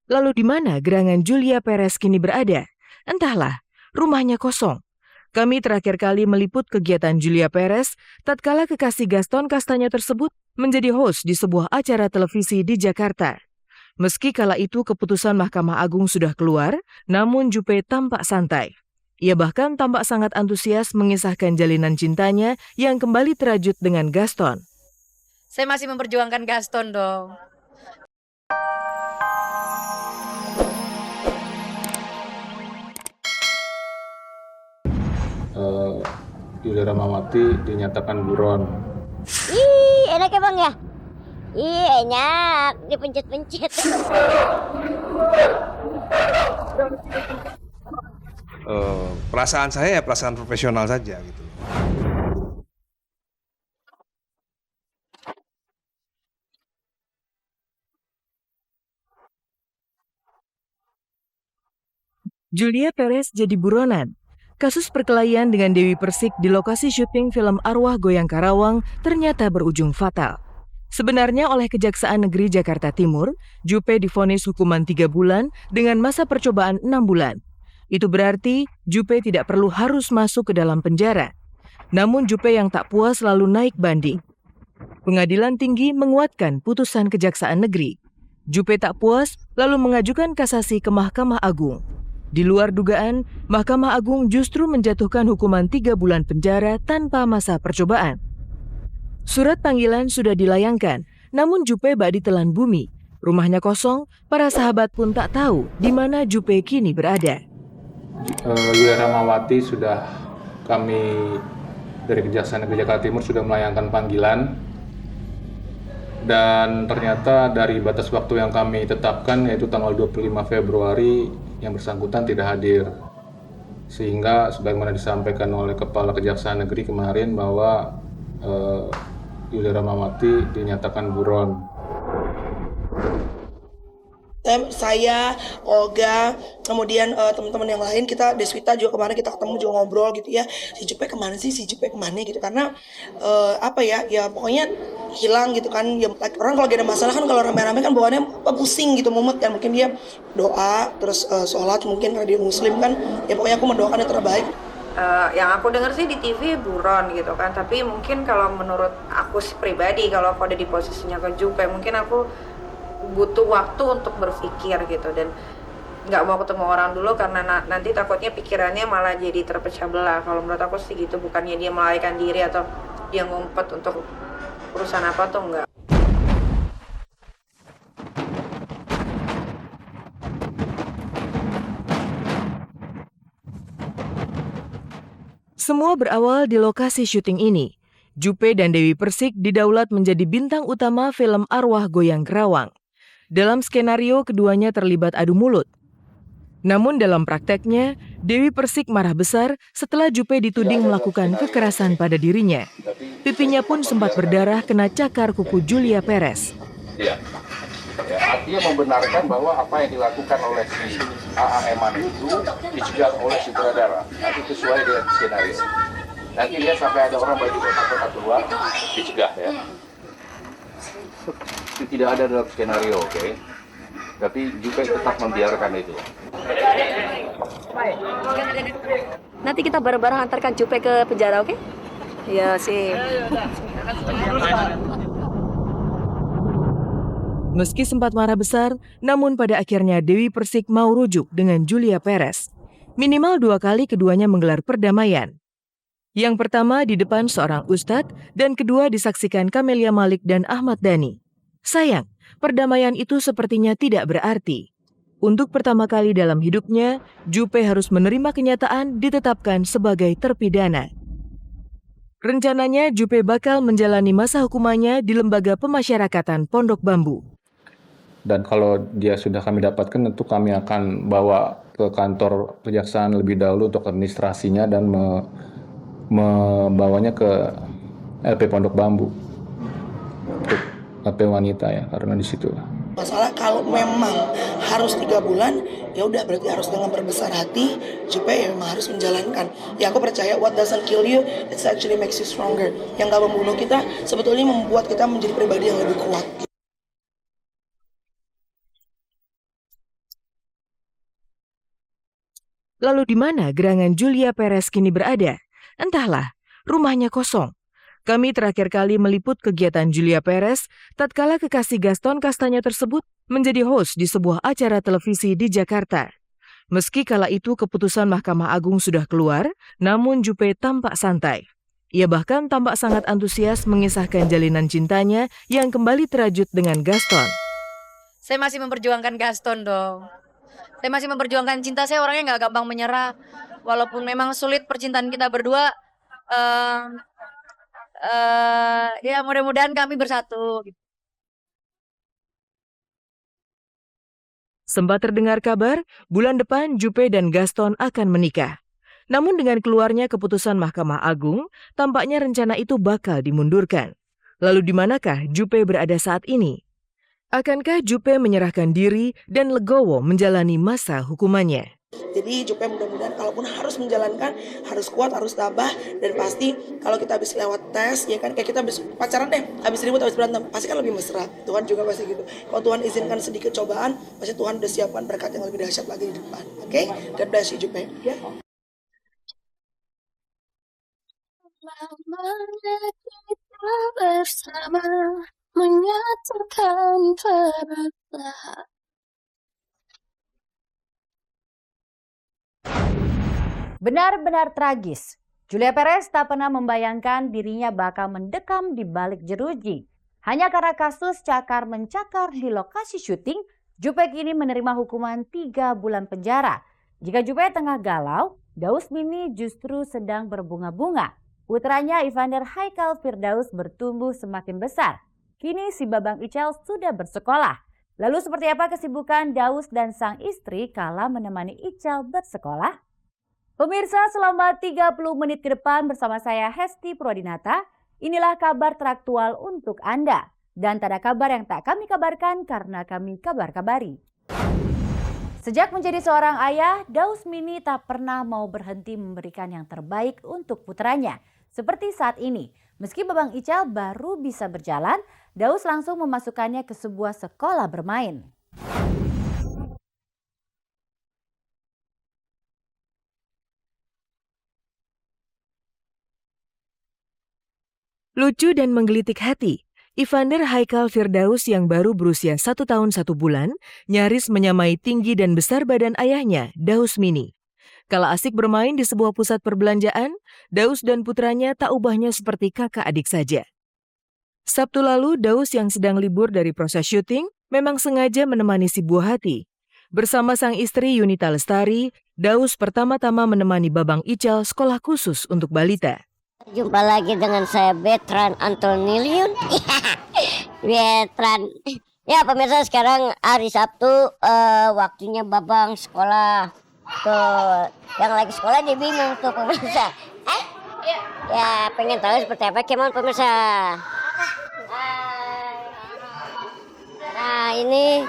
Lalu di mana gerangan Julia Perez kini berada? Entahlah, rumahnya kosong. Kami terakhir kali meliput kegiatan Julia Perez tatkala kekasih Gaston Castagna tersebut menjadi host di sebuah acara televisi di Jakarta. Meski kala itu keputusan Mahkamah Agung sudah keluar, namun Juppe tampak santai. Ia bahkan tampak sangat antusias mengisahkan jalinan cintanya yang kembali terajut dengan Gaston. Saya masih memperjuangkan Gaston dong. Julia Ramawati dinyatakan buron. Ih, enak ya bang ya? Ih, enak, dipencet-pencet. Perasaan saya ya perasaan profesional saja gitu. Julia Perez jadi buronan. Kasus perkelahian dengan Dewi Persik di lokasi syuting film Arwah Goyang Karawang ternyata berujung fatal. Sebenarnya oleh Kejaksaan Negeri Jakarta Timur, Juppe divonis hukuman 3 bulan dengan masa percobaan 6 bulan. Itu berarti Juppe tidak perlu harus masuk ke dalam penjara. Namun Juppe yang tak puas lalu naik banding. Pengadilan Tinggi menguatkan putusan Kejaksaan Negeri. Juppe tak puas lalu mengajukan kasasi ke Mahkamah Agung. Di luar dugaan, Mahkamah Agung justru menjatuhkan hukuman 3 bulan penjara tanpa masa percobaan. Surat panggilan sudah dilayangkan, namun Juppe bak ditelan bumi. Rumahnya kosong, para sahabat pun tak tahu di mana Juppe kini berada. Julia Ramawati sudah kami dari Kejaksaan Negeri Jakarta Timur sudah melayangkan panggilan. Dan ternyata dari batas waktu yang kami tetapkan yaitu tanggal 25 Februari yang bersangkutan tidak hadir. Sehingga sebagaimana disampaikan oleh Kepala Kejaksaan Negeri kemarin bahwa Julia Ramawati dinyatakan buron. Saya, Olga, kemudian teman-teman yang lain, kita Deswita juga kemarin kita ketemu juga ngobrol gitu ya. Si Juppe kemana sih, gitu. Karena ya pokoknya hilang gitu kan. Ya, orang kalau ada masalah kan kalau rame-rame kan bawaannya pusing gitu, mumet kan. Mungkin dia doa, terus sholat mungkin karena dia muslim kan. Ya pokoknya aku mendoakan yang terbaik. Yang aku dengar sih di TV buron gitu kan, tapi mungkin kalau menurut aku pribadi, kalau aku ada di posisinya ke Juppe, mungkin aku butuh waktu untuk berpikir gitu, dan nggak mau ketemu orang dulu karena nanti takutnya pikirannya malah jadi terpecah belah. Kalau menurut aku sih gitu, bukannya dia melarikan diri atau dia ngumpet untuk urusan apa tuh enggak. Semua berawal di lokasi syuting ini. Juppe dan Dewi Persik didaulat menjadi bintang utama film Arwah Goyang Karawang. Dalam skenario, keduanya terlibat adu mulut. Namun dalam prakteknya, Dewi Persik marah besar setelah Juppe dituding melakukan kekerasan pada dirinya. Pipinya pun sempat berdarah kena cakar kuku Julia Perez. Ya, artinya membenarkan bahwa apa yang dilakukan oleh si AA Eman itu dicegah oleh sutradara. Nanti sesuai dengan skenario. Nanti lihat sampai ada orang baju kotak-kotak keluar, dicegah ya. Itu tidak ada dalam skenario, oke? Tapi juga tetap membiarkan itu. Nanti kita bareng-bareng antarkan Juppe ke penjara, oke? Iya sih. Meski sempat marah besar, namun pada akhirnya Dewi Persik mau rujuk dengan Julia Perez. Minimal 2 kali keduanya menggelar perdamaian. Yang pertama di depan seorang ustadz, dan kedua disaksikan Camelia Malik dan Ahmad Dhani. Sayang, perdamaian itu sepertinya tidak berarti. Untuk pertama kali dalam hidupnya, Juppe harus menerima kenyataan ditetapkan sebagai terpidana. Rencananya, Juppe bakal menjalani masa hukumannya di Lembaga Pemasyarakatan Pondok Bambu. Dan kalau dia sudah kami dapatkan, tentu kami akan bawa ke kantor kejaksaan lebih dahulu untuk administrasinya dan membawanya ke LP Pondok Bambu. Untuk LP wanita ya, karena di situ. Masalah kalau memang harus 3 bulan, ya udah berarti harus dengan berbesar hati. Juppe ya memang harus menjalankan. Ya aku percaya what doesn't kill you, it actually makes you stronger. Yang gak membunuh kita sebetulnya membuat kita menjadi pribadi yang lebih kuat. Lalu di mana gerangan Julia Perez kini berada? Entahlah, rumahnya kosong. Kami terakhir kali meliput kegiatan Julia Perez tatkala kekasih Gaston Castagno tersebut menjadi host di sebuah acara televisi di Jakarta. Meski kala itu keputusan Mahkamah Agung sudah keluar, namun Juppe tampak santai. Ia bahkan tampak sangat antusias mengisahkan jalinan cintanya yang kembali terajut dengan Gaston. Saya masih memperjuangkan Gaston dong. Saya masih memperjuangkan cinta, saya orangnya nggak gampang menyerah. Walaupun memang sulit percintaan kita berdua, ya mudah-mudahan kami bersatu. Sempat terdengar kabar, bulan depan Juppe dan Gaston akan menikah. Namun dengan keluarnya keputusan Mahkamah Agung, tampaknya rencana itu bakal dimundurkan. Lalu di manakah Juppe berada saat ini? Akankah Juppe menyerahkan diri dan legowo menjalani masa hukumannya? Jadi Juppe mudah-mudahan kalaupun harus menjalankan, harus kuat, harus tabah, dan pasti kalau kita habis lewat tes, ya kan kayak kita habis pacaran deh, habis ribut, habis berantem, pasti kan lebih mesra. Tuhan juga pasti gitu. Kalau Tuhan izinkan sedikit cobaan, pasti Tuhan udah siapkan berkat yang lebih dahsyat lagi di depan. Oke? God bless you Juppe. Ya. Lamanya kita bersama menyatakan perpisahan. Benar-benar tragis. Julia Perez tak pernah membayangkan dirinya bakal mendekam di balik jeruji. Hanya karena kasus cakar-mencakar di lokasi syuting, Juppe kini menerima hukuman 3 bulan penjara. Jika Juppe tengah galau, Daus Mini justru sedang berbunga-bunga. Putranya Evander Haikal Firdaus bertumbuh semakin besar. Kini si Babang Icel sudah bersekolah. Lalu seperti apa kesibukan Daus dan sang istri kala menemani Icel bersekolah? Pemirsa, selama 30 menit ke depan bersama saya Hesti Prodinata, inilah kabar teraktual untuk Anda. Dan tak ada kabar yang tak kami kabarkan karena kami kabar-kabari. Sejak menjadi seorang ayah, Daus Mini tak pernah mau berhenti memberikan yang terbaik untuk putranya. Seperti saat ini, meski Babang Icel baru bisa berjalan, Daus langsung memasukkannya ke sebuah sekolah bermain. Lucu dan menggelitik hati, Evander Haikal Firdaus yang baru berusia 1 tahun 1 bulan nyaris menyamai tinggi dan besar badan ayahnya, Daus Mini. Kala asik bermain di sebuah pusat perbelanjaan, Daus dan putranya tak ubahnya seperti kakak adik saja. Sabtu lalu, Daus yang sedang libur dari proses syuting memang sengaja menemani si buah hati. Bersama sang istri Yunita Lestari, Daus pertama-tama menemani Babang Icel sekolah khusus untuk balita. Jumpa lagi dengan saya Betran Antoniliun. Betran. Ya pemirsa, sekarang hari Sabtu, waktunya Babang sekolah. Tuh, yang lagi sekolah dia bingung tuh pemirsa. Ya pengen tahu seperti apa kemauan pemirsa. Nah ini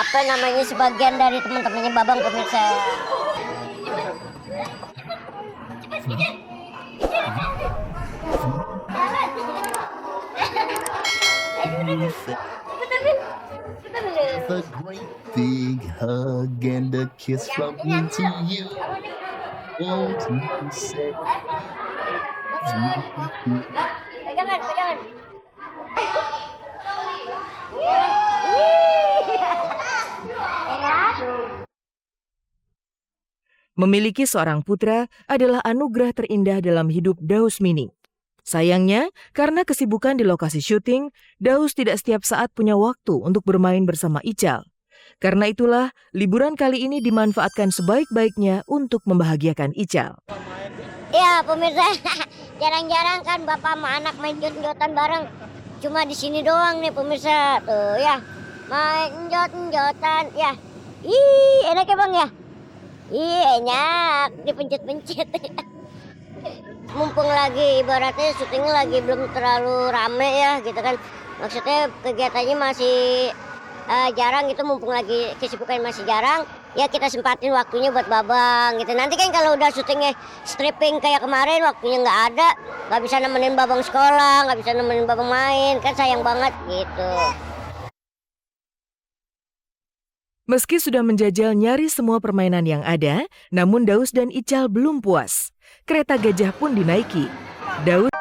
apa namanya, sebagian dari teman-temannya Babang pemirsa. A great big hug and a kiss from me to you. Won't you say? Pegangan. Memiliki seorang putra adalah anugerah terindah dalam hidup Daus Mini. Sayangnya, karena kesibukan di lokasi syuting, Daus tidak setiap saat punya waktu untuk bermain bersama Icel. Karena itulah, liburan kali ini dimanfaatkan sebaik-baiknya untuk membahagiakan Icel. Ya pemirsa, jarang-jarang kan bapak sama anak main jot-jotan bareng. Cuma di sini doang nih pemirsa, tuh ya, main jot-jotan ya. Ih, enak ya bang ya? Ih, enak, dipencet-pencet. Mumpung lagi ibaratnya syutingnya lagi belum terlalu rame ya gitu kan. Maksudnya kegiatannya masih jarang gitu, mumpung lagi kesibukan masih jarang. Ya kita sempatin waktunya buat Babang gitu. Nanti kan kalau udah syutingnya stripping kayak kemarin waktunya nggak ada, nggak bisa nemenin Babang sekolah, nggak bisa nemenin Babang main, kan sayang banget gitu. Meski sudah menjajal nyaris semua permainan yang ada, namun Daus dan Ical belum puas. Kereta gajah pun dinaiki. Daus